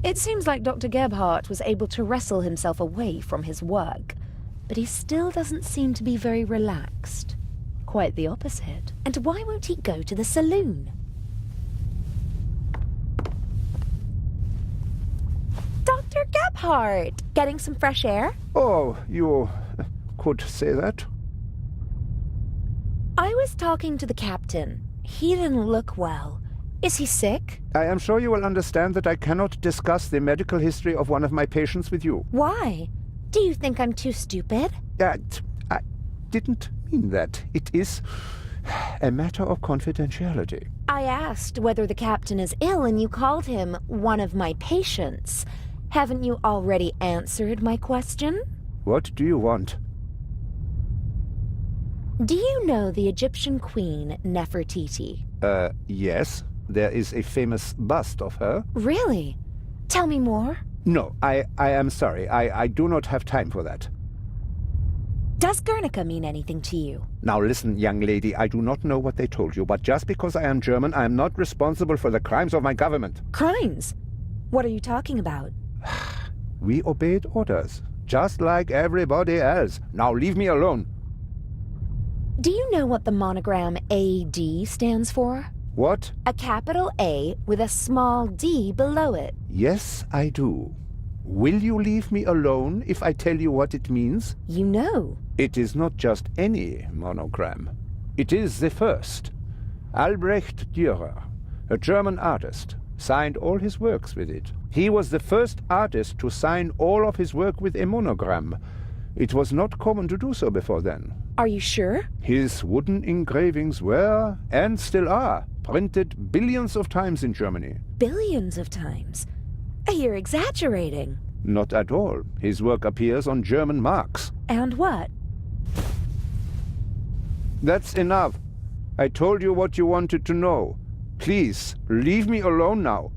It seems like Dr. Gebhardt was able to wrestle himself away from his work, but he still doesn't seem to be very relaxed. Quite the opposite. And why won't he go to the saloon? Dr. Gebhardt! Getting some fresh air? Oh, you could say that. I was talking to the captain. He didn't look well. Is he sick? I am sure you will understand that I cannot discuss the medical history of one of my patients with you. Why? Do you think I'm too stupid? I didn't mean that. It is a matter of confidentiality. I asked whether the captain is ill and you called him one of my patients. Haven't you already answered my question? What do you want? Do you know the Egyptian queen Nefertiti? Yes. There is a famous bust of her. Really? Tell me more. No, I am sorry. I do not have time for that. Does Guernica mean anything to you? Now listen, young lady, I do not know what they told you, but just because I am German, I am not responsible for the crimes of my government. Crimes? What are you talking about? We obeyed orders, just like everybody else. Now leave me alone. Do you know what the monogram AD stands for? What? A capital A with a small d below it. Yes, I do. Will you leave me alone if I tell you what it means? You know. It is not just any monogram. It is the first. Albrecht Dürer, a German artist, signed all his works with it. He was the first artist to sign all of his work with a monogram. It was not common to do so before then. Are you sure? His wooden engravings were, and still are, printed billions of times in Germany. Billions of times? You're exaggerating. Not at all. His work appears on German marks. And what? That's enough. I told you what you wanted to know. Please, leave me alone now.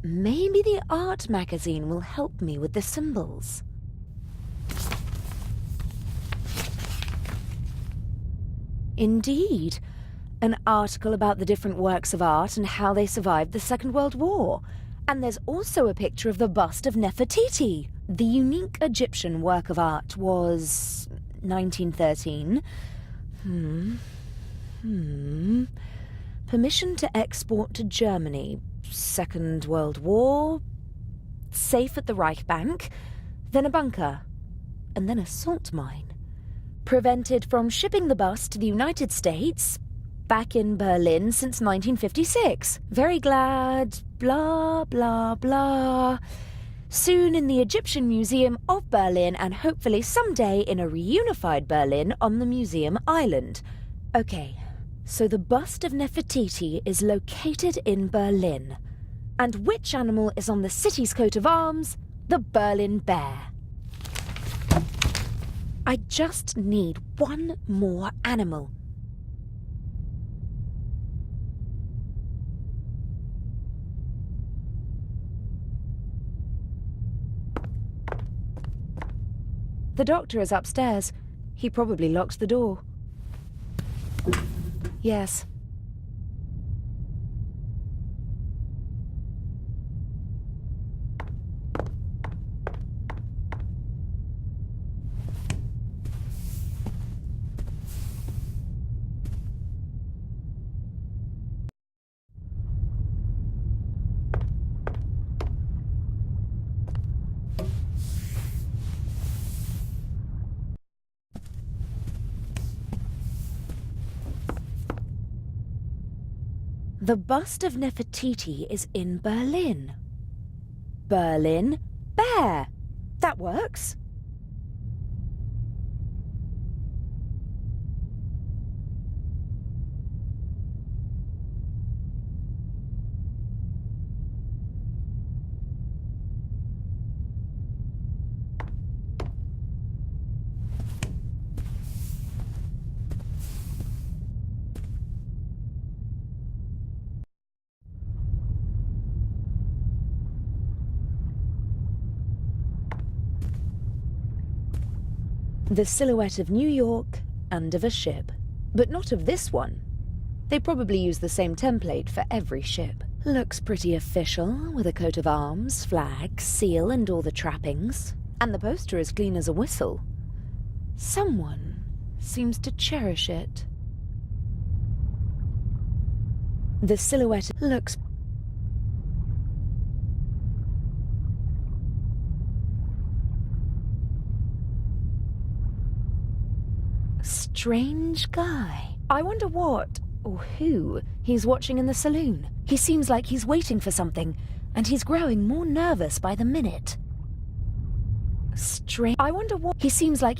Maybe the art magazine will help me with the symbols. Indeed. An article about the different works of art and how they survived the Second World War. And there's also a picture of the bust of Nefertiti. The unique Egyptian work of art was 1913. Permission to export to Germany. Second World War. Safe at the Reich Bank. Then a bunker. And then a salt mine. Prevented from shipping the bust to the United States. Back in Berlin since 1956. Very glad. Blah, blah, blah. Soon in the Egyptian Museum of Berlin, and hopefully someday in a reunified Berlin on the Museum Island. Okay, so the bust of Nefertiti is located in Berlin. And which animal is on the city's coat of arms? The Berlin bear. I just need one more animal. The doctor is upstairs. He probably locked the door. Yes. The bust of Nefertiti is in Berlin. Berlin bear. That works. The silhouette of New York and of a ship. But not of this one. They probably use the same template for every ship. Looks pretty official, with a coat of arms, flag, seal, and all the trappings. And the poster is clean as a whistle. Someone seems to cherish it. The silhouette looks... Strange guy. I wonder what, or who, he's watching in the saloon. He seems like he's waiting for something, and he's growing more nervous by the minute. Strange. I wonder what... He seems like...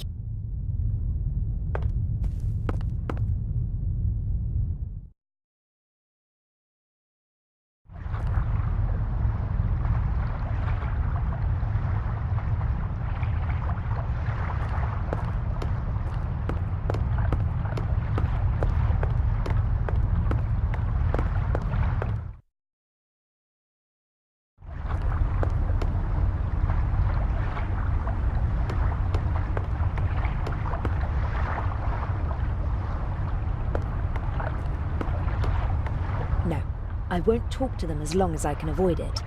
No, I won't talk to them as long as I can avoid it.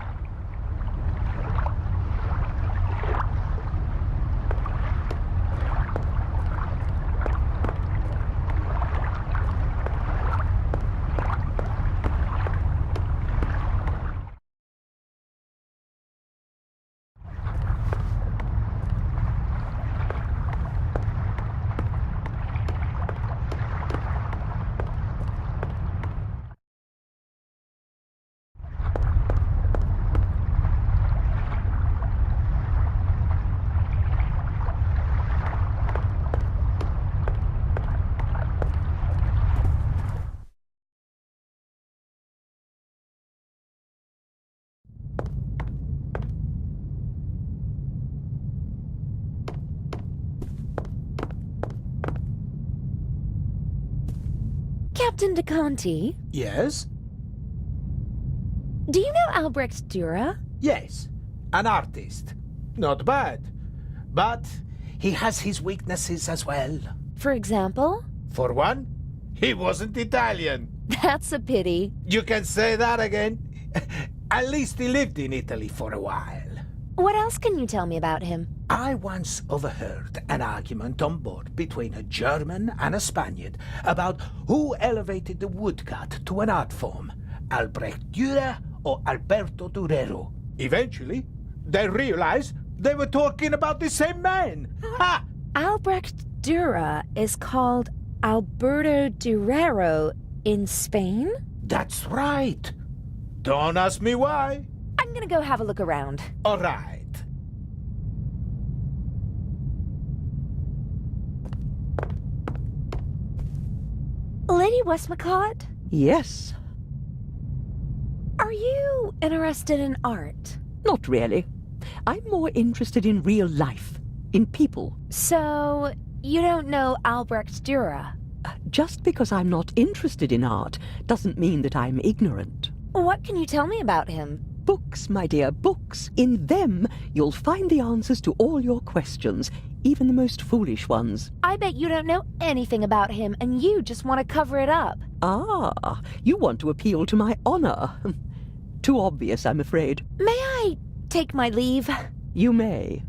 Captain DeConti? Yes? Do you know Albrecht Dürer? Yes. An artist. Not bad. But he has his weaknesses as well. For example? For one, he wasn't Italian. That's a pity. You can say that again. At least he lived in Italy for a while. What else can you tell me about him? I once overheard an argument on board between a German and a Spaniard about who elevated the woodcut to an art form, Albrecht Dürer or Alberto Durero. Eventually, they realized they were talking about the same man. Ha! Albrecht Dürer is called Alberto Durero in Spain? That's right. Don't ask me why. I'm gonna go have a look around. All right. Lady Westmacott? Yes. Are you interested in art? Not really. I'm more interested in real life, in people. So, you don't know Albrecht Dürer? Just because I'm not interested in art doesn't mean that I'm ignorant. What can you tell me about him? Books, my dear, books. In them, you'll find the answers to all your questions, even the most foolish ones. I bet you don't know anything about him, and you just want to cover it up. Ah, you want to appeal to my honor. Too obvious, I'm afraid. May I take my leave? You may.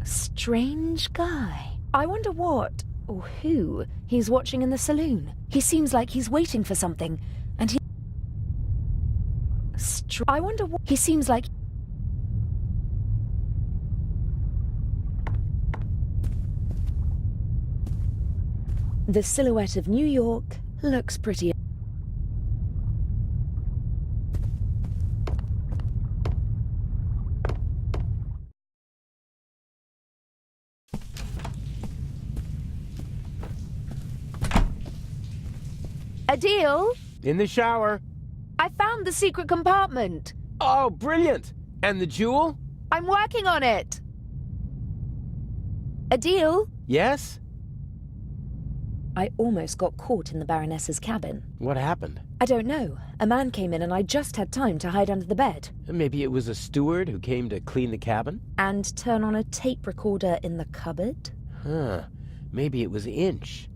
Strange guy. I wonder what, or who, he's watching in the saloon. He seems like he's waiting for something, and he... I wonder what... He seems like... The silhouette of New York looks pretty... A deal? In the shower. I found the secret compartment. Oh, brilliant. And the jewel? I'm working on it. A deal? Yes? I almost got caught in the Baroness's cabin. What happened? I don't know. A man came in and I just had time to hide under the bed. Maybe it was a steward who came to clean the cabin? And turn on a tape recorder in the cupboard? Huh. Maybe it was Inch.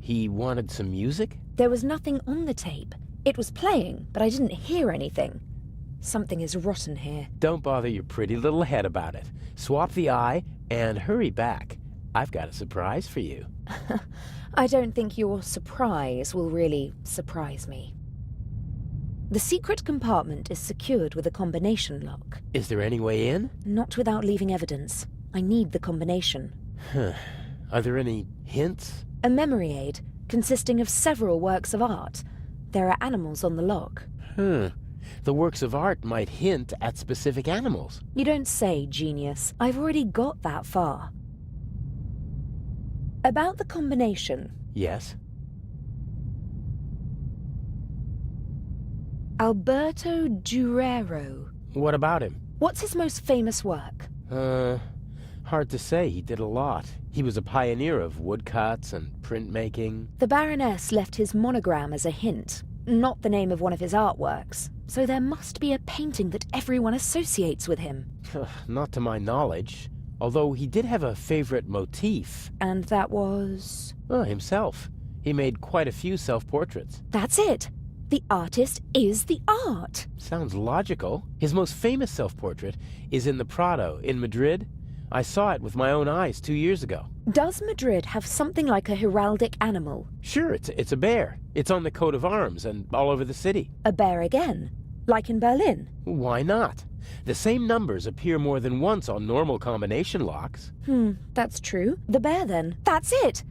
He wanted some music? There was nothing on the tape. It was playing, but I didn't hear anything. Something is rotten here. Don't bother your pretty little head about it. Swap the eye and hurry back. I've got a surprise for you. I don't think your surprise will really surprise me. The secret compartment is secured with a combination lock. Is there any way in? Not without leaving evidence. I need the combination. Are there any hints? A memory aid consisting of several works of art. There are animals on the lock. The works of art might hint at specific animals. You don't say, genius. I've already got that far. About the combination. Yes? Alberto Durero. What about him? What's his most famous work? Hard to say. He did a lot. He was a pioneer of woodcuts and printmaking. The Baroness left his monogram as a hint, not the name of one of his artworks. So there must be a painting that everyone associates with him. Not to my knowledge. Although he did have a favorite motif. And that was? Himself. He made quite a few self-portraits. That's it. The artist is the art. Sounds logical. His most famous self-portrait is in the Prado in Madrid. I saw it with my own eyes 2 years ago. Does Madrid have something like a heraldic animal? Sure, it's a bear. It's on the coat of arms and all over the city. A bear again? Like in Berlin? Why not? The same numbers appear more than once on normal combination locks. That's true. The bear then. That's it!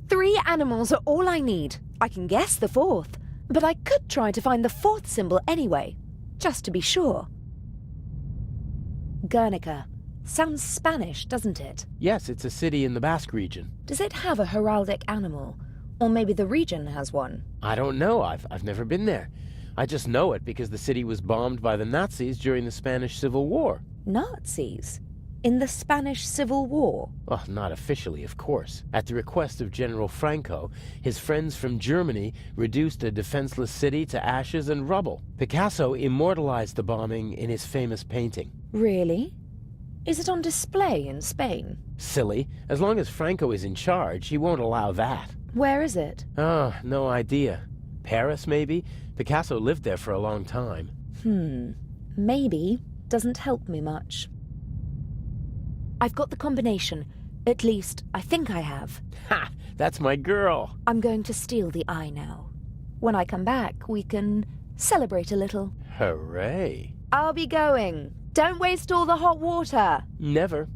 3 animals are all I need. I can guess the 4th. But I could try to find the 4th symbol anyway, just to be sure. Guernica. Sounds Spanish, doesn't it? Yes, it's a city in the Basque region. Does it have a heraldic animal? Or maybe the region has one? I don't know. I've never been there. I just know it because the city was bombed by the Nazis during the Spanish Civil War. Nazis? In the Spanish Civil War? Oh, not officially, of course. At the request of General Franco, his friends from Germany reduced a defenseless city to ashes and rubble. Picasso immortalized the bombing in his famous painting. Really? Is it on display in Spain? Silly. As long as Franco is in charge, he won't allow that. Where is it? Oh, no idea. Paris, maybe? Picasso lived there for a long time. Maybe doesn't help me much. I've got the combination. At least, I think I have. Ha! That's my girl! I'm going to steal the eye now. When I come back, we can celebrate a little. Hooray! I'll be going. Don't waste all the hot water. Never.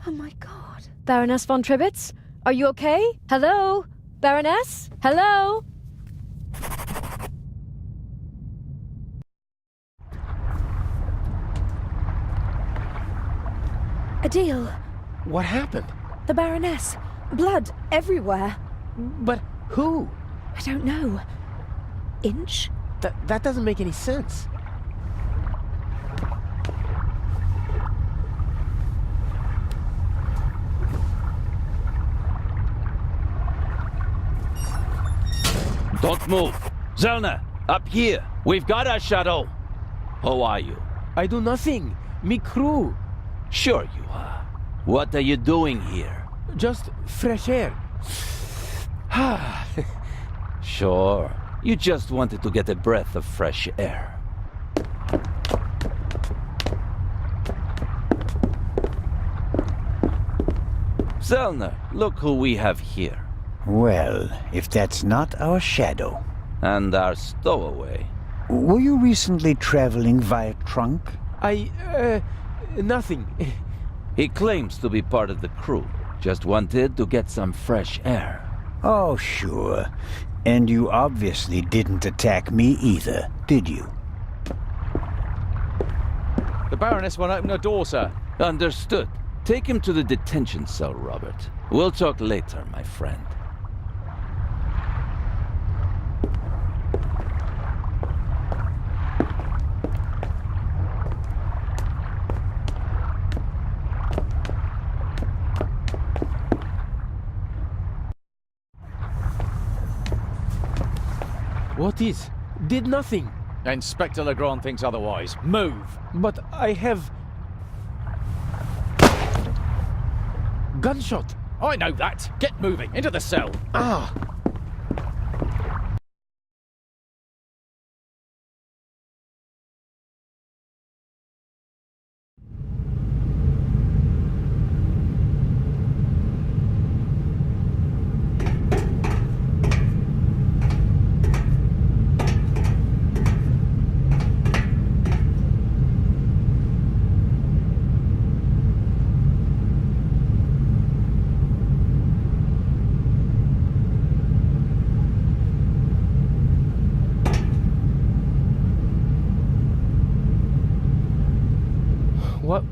Oh my god. Baroness von Tribitz? Are you okay? Hello? Baroness? Hello? Adele. What happened? The Baroness. Blood everywhere. But who? I don't know. Inch? That doesn't make any sense. Don't move. Zellner, up here. We've got our shuttle. Who are you? I do nothing. Me crew. Sure you are. What are you doing here? Just fresh air. Sure. You just wanted to get a breath of fresh air. Zellner, look who we have here. Well, if that's not our shadow. And our stowaway. Were you recently traveling via trunk? Nothing. He claims to be part of the crew. Just wanted to get some fresh air. Oh, sure. And you obviously didn't attack me either, did you? The Baroness won't open her door, sir. Understood. Take him to the detention cell, Robert. We'll talk later, my friend. What is? Did nothing. Inspector Legrand thinks otherwise. Move! But I have... Gunshot! I know that! Get moving! Into the cell! Ah!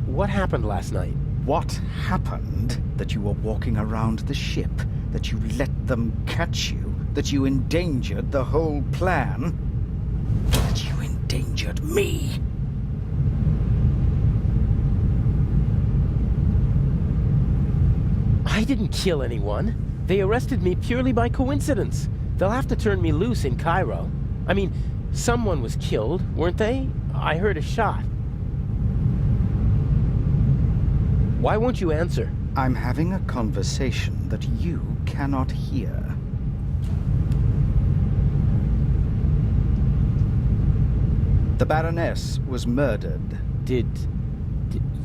What happened last night? What happened? That you were walking around the ship, that you let them catch you, that you endangered the whole plan, that you endangered me. I didn't kill anyone. They arrested me purely by coincidence. They'll have to turn me loose in Cairo. I mean, someone was killed, weren't they? I heard a shot. Why won't you answer? I'm having a conversation that you cannot hear. The Baroness was murdered. Did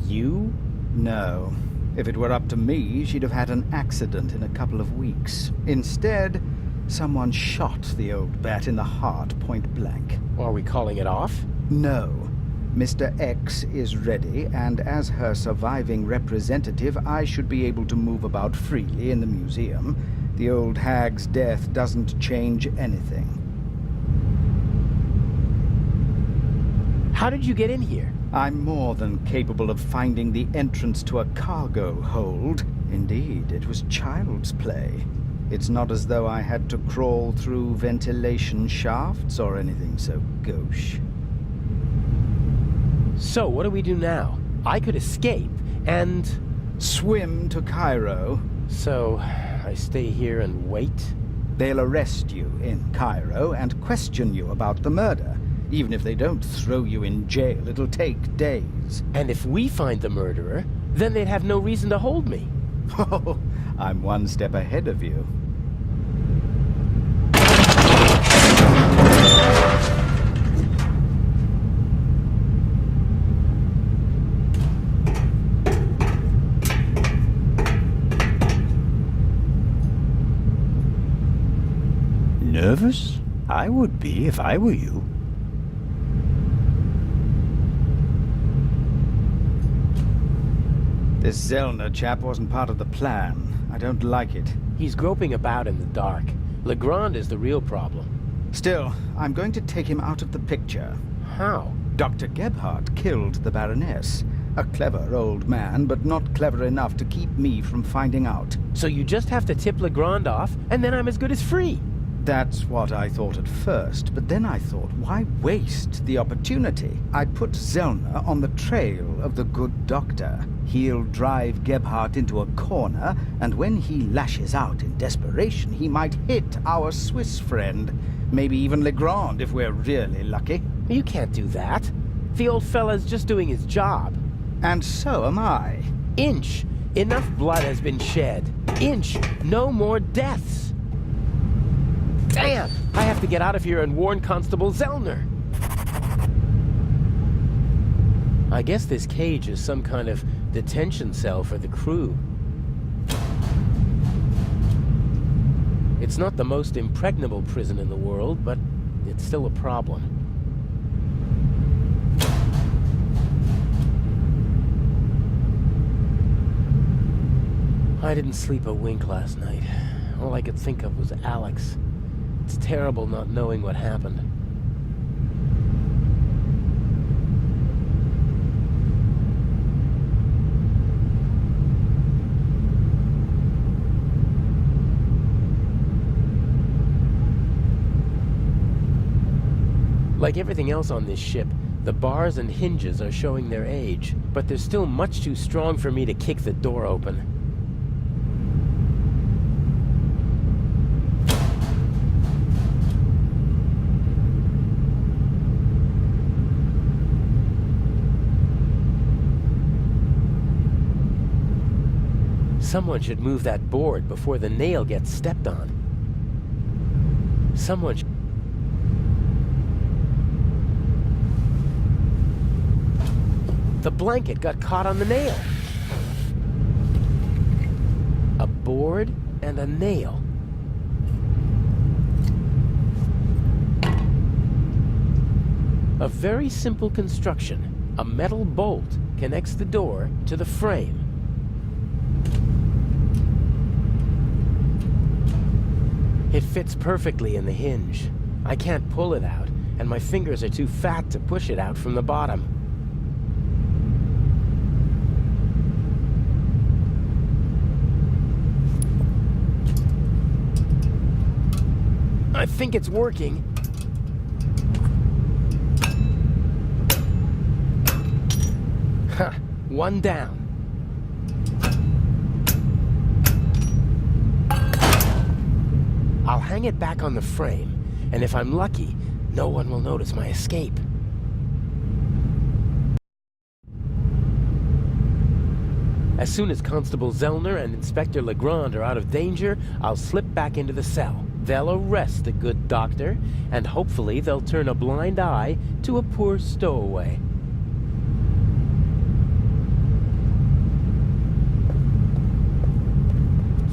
you? No. If it were up to me, she'd have had an accident in a couple of weeks. Instead, someone shot the old bat in the heart point blank. Are we calling it off? No. Mr. X is ready, and as her surviving representative, I should be able to move about freely in the museum. The old hag's death doesn't change anything. How did you get in here? I'm more than capable of finding the entrance to a cargo hold. Indeed, it was child's play. It's not as though I had to crawl through ventilation shafts or anything so gauche. So, what do we do now? I could escape, and... Swim to Cairo. So, I stay here and wait? They'll arrest you in Cairo and question you about the murder. Even if they don't throw you in jail, it'll take days. And if we find the murderer, then they'd have no reason to hold me. Oh, I'm one step ahead of you. Nervous? I would be if I were you. This Zellner chap wasn't part of the plan. I don't like it. He's groping about in the dark. Legrand is the real problem. Still, I'm going to take him out of the picture. How? Dr. Gebhardt killed the Baroness. A clever old man, but not clever enough to keep me from finding out. So you just have to tip Legrand off, and then I'm as good as free. That's what I thought at first, but then I thought, why waste the opportunity? I put Zellner on the trail of the good doctor. He'll drive Gebhardt into a corner, and when he lashes out in desperation, he might hit our Swiss friend. Maybe even Legrand, if we're really lucky. You can't do that. The old fella's just doing his job. And so am I. Inch, enough blood has been shed. Inch, no more deaths. Damn! I have to get out of here and warn Constable Zellner. I guess this cage is some kind of detention cell for the crew. It's not the most impregnable prison in the world, but it's still a problem. I didn't sleep a wink last night. All I could think of was Alex. It's terrible not knowing what happened. Like everything else on this ship, the bars and hinges are showing their age, but they're still much too strong for me to kick the door open. Someone should move that board before the nail gets stepped on. Someone should... The blanket got caught on the nail. A board and a nail. A very simple construction. A metal bolt connects the door to the frame. It fits perfectly in the hinge. I can't pull it out, and my fingers are too fat to push it out from the bottom. I think it's working. Ha! One down. I'll hang it back on the frame, and if I'm lucky, no one will notice my escape. As soon as Constable Zellner and Inspector Legrand are out of danger, I'll slip back into the cell. They'll arrest the good doctor, and hopefully they'll turn a blind eye to a poor stowaway.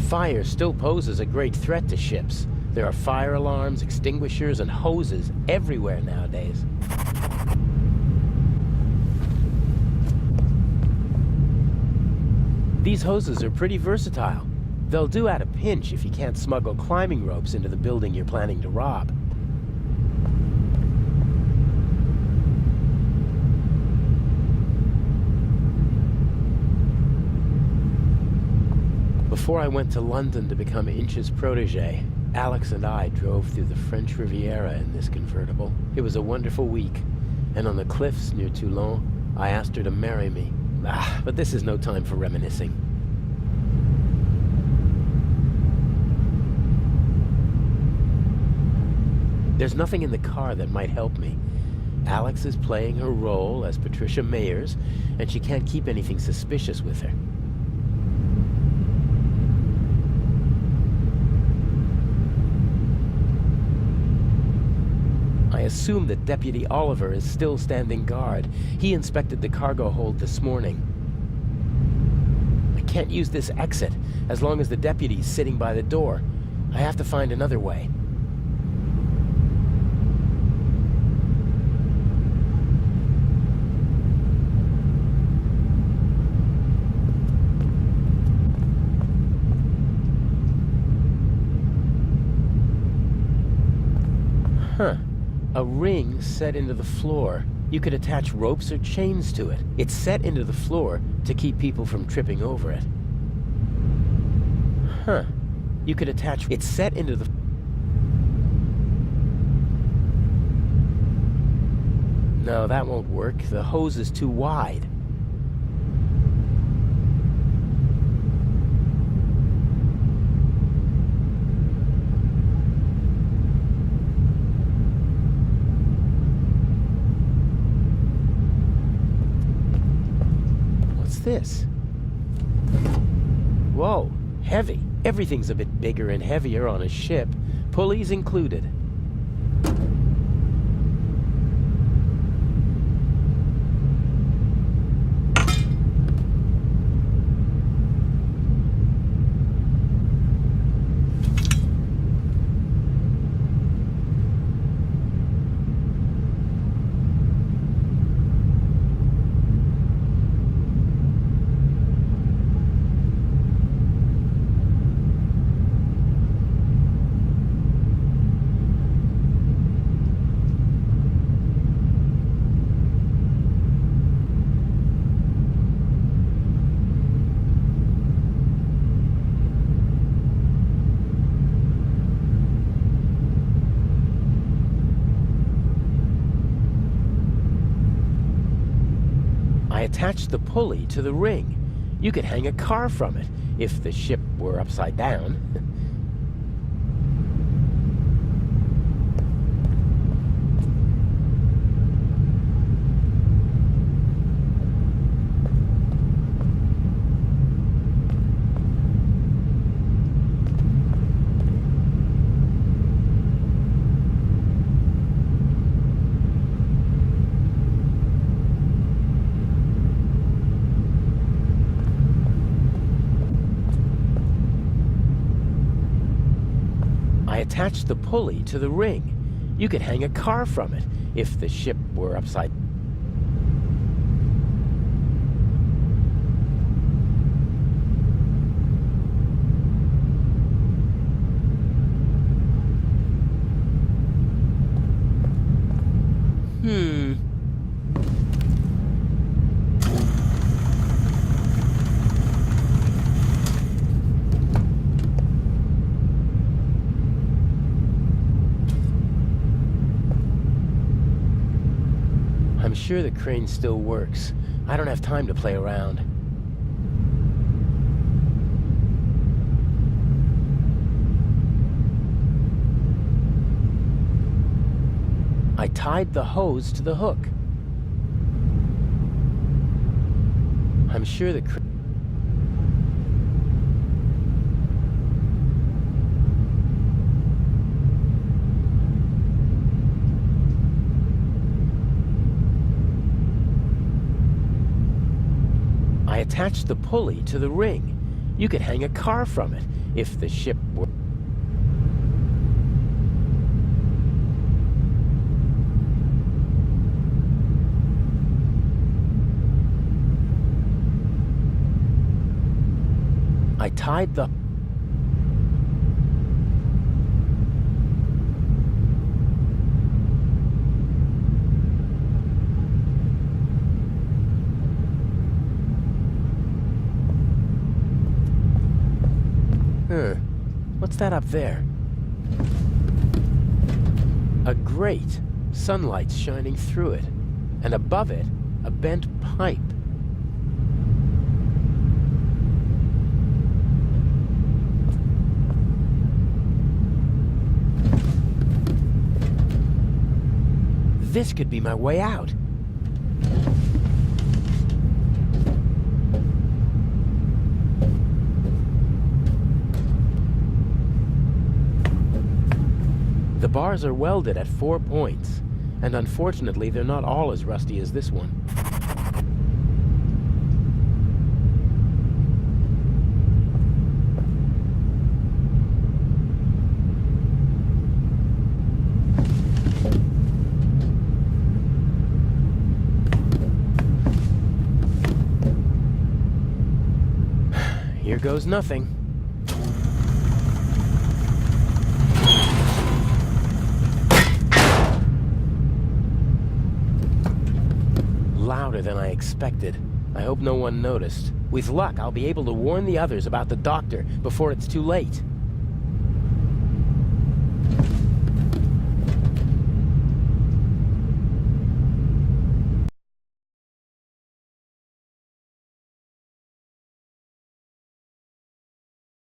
Fire still poses a great threat to ships. There are fire alarms, extinguishers, and hoses everywhere nowadays. These hoses are pretty versatile. They'll do at a pinch if you can't smuggle climbing ropes into the building you're planning to rob. Before I went to London to become Inch's protege, Alex and I drove through the French Riviera in this convertible. It was a wonderful week, and on the cliffs near Toulon, I asked her to marry me. But this is no time for reminiscing. There's nothing in the car that might help me. Alex is playing her role as Patricia Mayers, and she can't keep anything suspicious with her. I assume that Deputy Oliver is still standing guard. He inspected the cargo hold this morning. I can't use this exit as long as the deputy's sitting by the door. I have to find another way. Huh. A ring set into the floor. You could attach ropes or chains to it. It's set into the floor to keep people from tripping over it. Huh. You could attach... It's set into the... No, that won't work. The hose is too wide. This? Whoa, heavy. Everything's a bit bigger and heavier on a ship, Pulleys included. I attached the pulley to the ring. You could hang a car from it, if the ship were upside down. I attached the pulley to the ring. You could hang a car from it, if the ship were upside down. I'm sure the crane still works. I don't have time to play around. I tied the hose to the hook. I'm sure the crane... I attached the pulley to the ring. You could hang a car from it, if the ship were... I tied the... What's that up there? A grate. Sunlight's shining through it. And above it, a bent pipe. This could be my way out. The bars are welded at 4 points, and unfortunately they're not all as rusty as this one. Here goes nothing. Louder than I expected. I hope no one noticed. With luck, I'll be able to warn the others about the doctor before it's too late.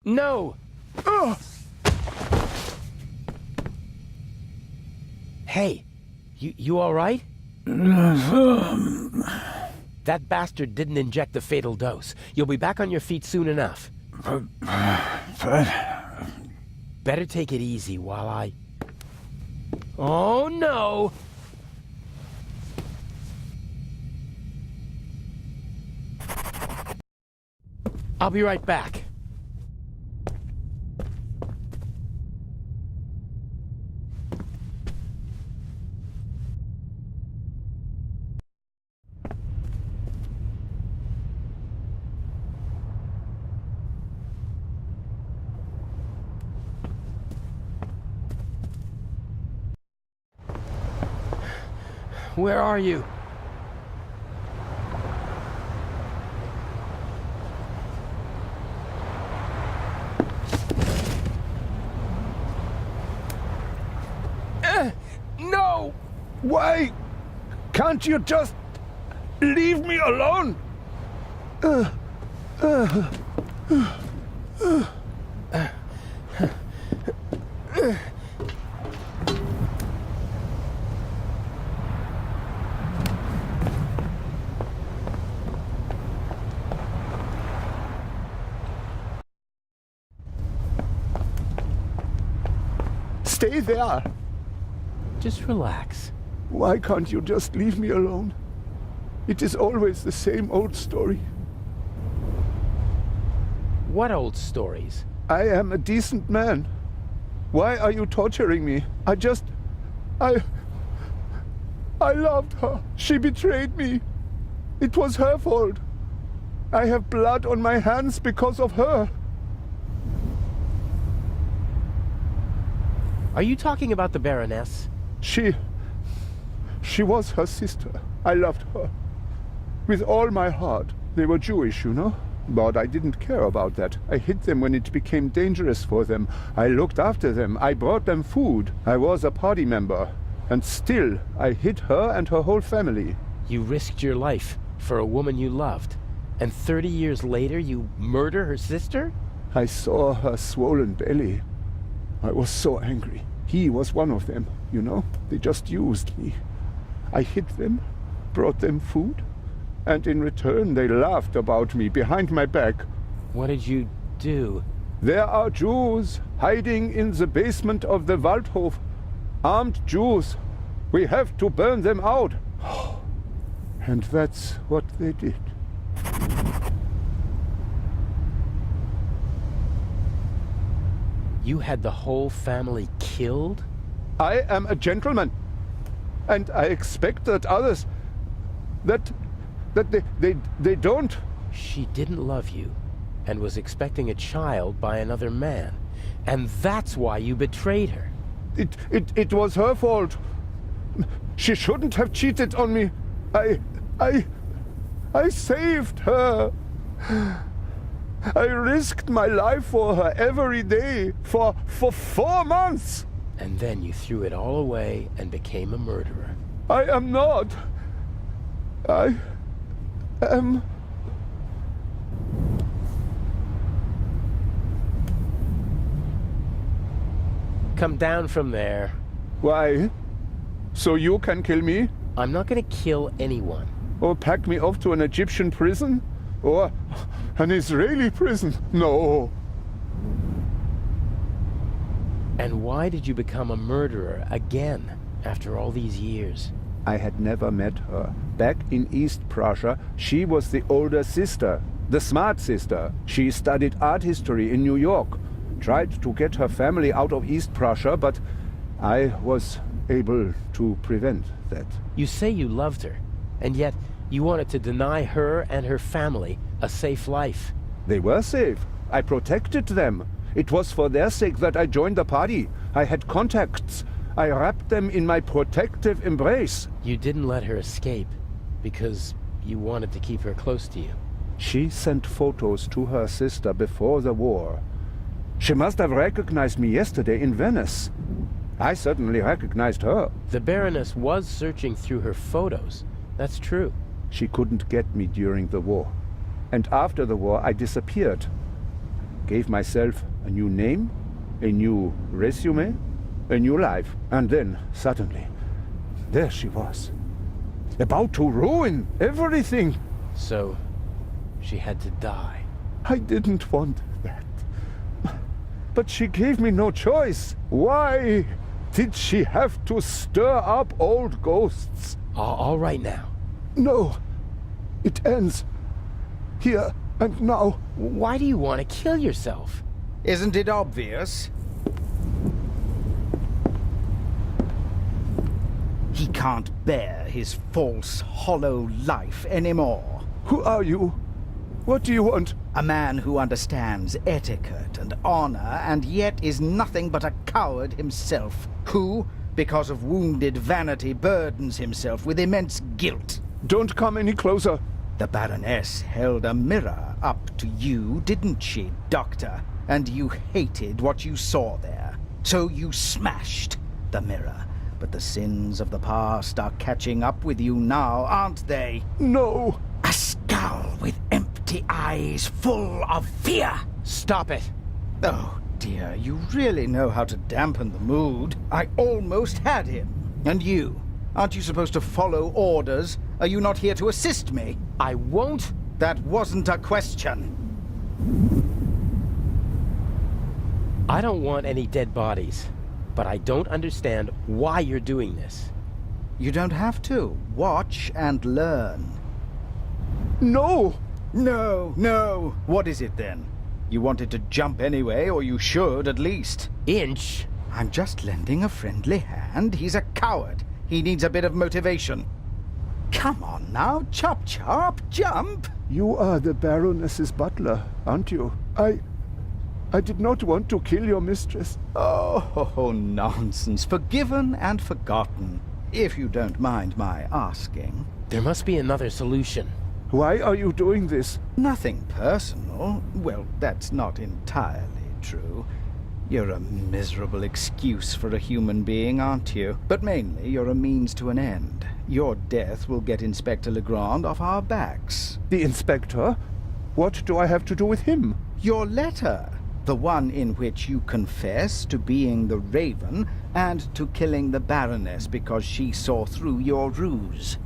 No! Ugh! Hey, you all right? That bastard didn't inject the fatal dose. You'll be back on your feet soon enough. better take it easy while I... Oh, no! I'll be right back. Where are you? No! Why can't you just leave me alone? Stay there. Just relax. Why can't you just leave me alone? It is always the same old story. What old stories? I am a decent man. Why are you torturing me? I loved her. She betrayed me. It was her fault. I have blood on my hands because of her. Are you talking about the Baroness? She was her sister. I loved her. With all my heart. They were Jewish, you know? But I didn't care about that. I hid them when it became dangerous for them. I looked after them. I brought them food. I was a party member. And still, I hid her and her whole family. You risked your life for a woman you loved. And 30 years later, you murder her sister? I saw her swollen belly. I was so angry. He was one of them, you know? They just used me. I hid them, brought them food, and in return they laughed about me behind my back. What did you do? There are Jews hiding in the basement of the Waldhof. Armed Jews. We have to burn them out. And that's what they did. You had the whole family killed? I am a gentleman. And I expect that others... that they don't... She didn't love you, and was expecting a child by another man. And that's why you betrayed her. It was her fault. She shouldn't have cheated on me. I saved her. I risked my life for her every day for 4 months. And then you threw it all away and became a murderer. I am not. I am... Come down from there. Why? So you can kill me? I'm not gonna kill anyone. Or pack me off to an Egyptian prison? Or an Israeli prison? No. And why did you become a murderer again after all these years? I had never met her. Back in East Prussia, she was the older sister, the smart sister. She studied art history in New York. Tried to get her family out of East Prussia, but I was able to prevent that. You say you loved her, and yet you wanted to deny her and her family a safe life. They were safe. I protected them. It was for their sake that I joined the party. I had contacts. I wrapped them in my protective embrace. You didn't let her escape because you wanted to keep her close to you. She sent photos to her sister before the war. She must have recognized me yesterday in Venice. I certainly recognized her. The Baroness was searching through her photos. That's true. She couldn't get me during the war. And after the war, I disappeared. Gave myself a new name, a new resume, a new life. And then, suddenly, there she was. About to ruin everything. So, she had to die. I didn't want that. But she gave me no choice. Why did she have to stir up old ghosts? All right now. No. It ends here and now. Why do you want to kill yourself? Isn't it obvious? He can't bear his false, hollow life anymore. Who are you? What do you want? A man who understands etiquette and honor, and yet is nothing but a coward himself, who, because of wounded vanity, burdens himself with immense guilt. Don't come any closer. The Baroness held a mirror up to you, didn't she, Doctor? And you hated what you saw there. So you smashed the mirror. But the sins of the past are catching up with you now, aren't they? No. A skull with empty eyes full of fear. Stop it. Oh, dear, you really know how to dampen the mood. I almost had him. And you? Aren't you supposed to follow orders? Are you not here to assist me? I won't. That wasn't a question. I don't want any dead bodies, but I don't understand why you're doing this. You don't have to. Watch and learn. No! No. What is it then? You wanted to jump anyway, or you should at least. Inch? I'm just lending a friendly hand. He's a coward. He needs a bit of motivation. Come on now, chop, jump! You are the Baroness's butler, aren't you? I did not want to kill your mistress. Oh, nonsense. Forgiven and forgotten, if you don't mind my asking. There must be another solution. Why are you doing this? Nothing personal. Well, that's not entirely true. You're a miserable excuse for a human being, aren't you? But mainly, you're a means to an end. Your death will get Inspector Legrand off our backs. The inspector? What do I have to do with him? Your letter. The one in which you confess to being the Raven and to killing the Baroness because she saw through your ruse.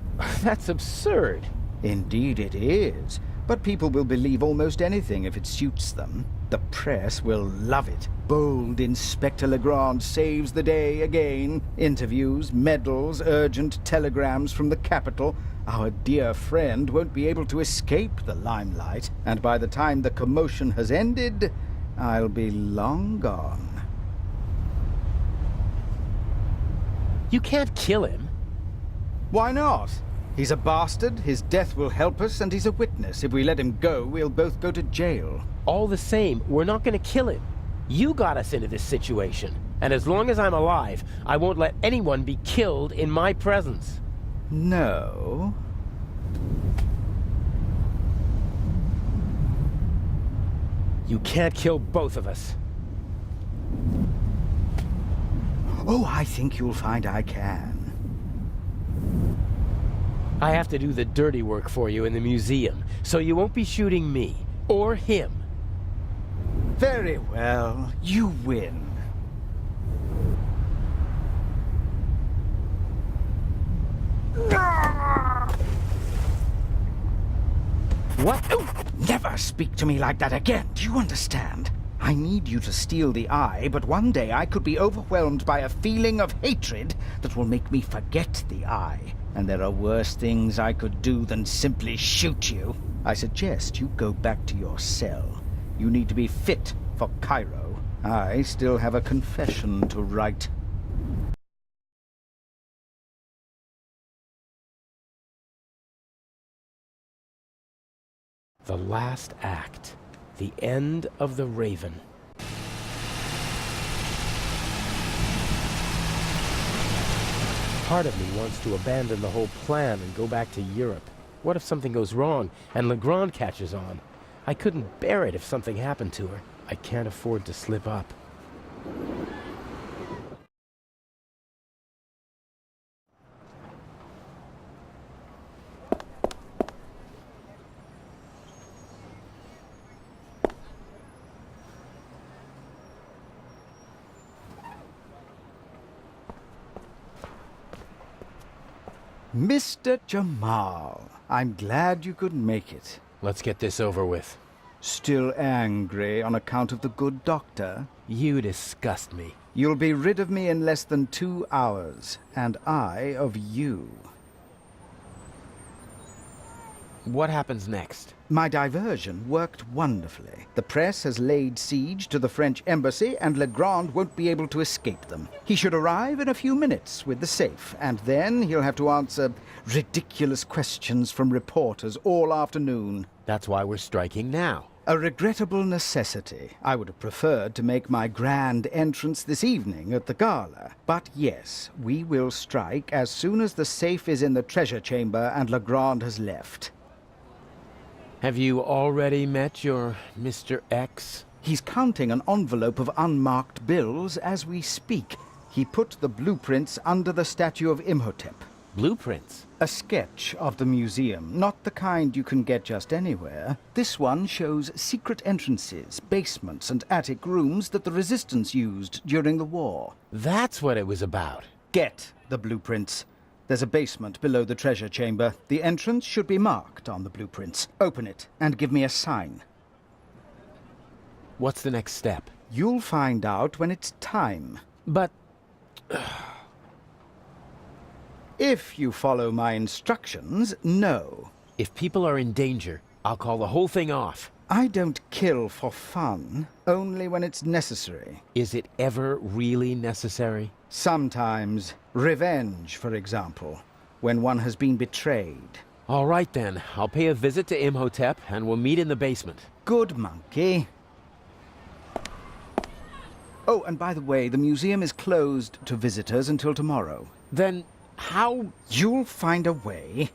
That's absurd. Indeed it is. But people will believe almost anything if it suits them. The press will love it. Bold Inspector Legrand saves the day again. Interviews, medals, urgent telegrams from the capital. Our dear friend won't be able to escape the limelight. And by the time the commotion has ended, I'll be long gone. You can't kill him. Why not? He's a bastard, his death will help us, and he's a witness. If we let him go, we'll both go to jail. All the same, we're not going to kill him. You got us into this situation. And as long as I'm alive, I won't let anyone be killed in my presence. No. You can't kill both of us. Oh, I think you'll find I can. I have to do the dirty work for you in the museum, so you won't be shooting me, or him. Very well, you win. What? Oh, never speak to me like that again, do you understand? I need you to steal the eye, but one day I could be overwhelmed by a feeling of hatred that will make me forget the eye. And there are worse things I could do than simply shoot you. I suggest you go back to your cell. You need to be fit for Cairo. I still have a confession to write. The last act. The end of the Raven. Part of me wants to abandon the whole plan and go back to Europe. What if something goes wrong and Legrand catches on? I couldn't bear it if something happened to her. I can't afford to slip up. Mr. Jamal, I'm glad you could make it. Let's get this over with. Still angry on account of the good doctor? You disgust me. You'll be rid of me in less than 2 hours, and I of you. What happens next? My diversion worked wonderfully. The press has laid siege to the French embassy, and Legrand won't be able to escape them. He should arrive in a few minutes with the safe, and then he'll have to answer ridiculous questions from reporters all afternoon. That's why we're striking now. A regrettable necessity. I would have preferred to make my grand entrance this evening at the gala. But yes, we will strike as soon as the safe is in the treasure chamber and Legrand has left. Have you already met your Mr. X? He's counting an envelope of unmarked bills as we speak. He put the blueprints under the statue of Imhotep. Blueprints? A sketch of the museum, not the kind you can get just anywhere. This one shows secret entrances, basements, and attic rooms that the Resistance used during the war. That's what it was about. Get the blueprints. There's a basement below the treasure chamber. The entrance should be marked on the blueprints. Open it and give me a sign. What's the next step? You'll find out when it's time. But... If you follow my instructions, no. if people are in danger, I'll call the whole thing off. I don't kill for fun, only when it's necessary. Is it ever really necessary? Sometimes. Revenge, for example, when one has been betrayed. All right then, I'll pay a visit to Imhotep and we'll meet in the basement. Good monkey. Oh, and by the way, the museum is closed to visitors until tomorrow. Then how... You'll find a way.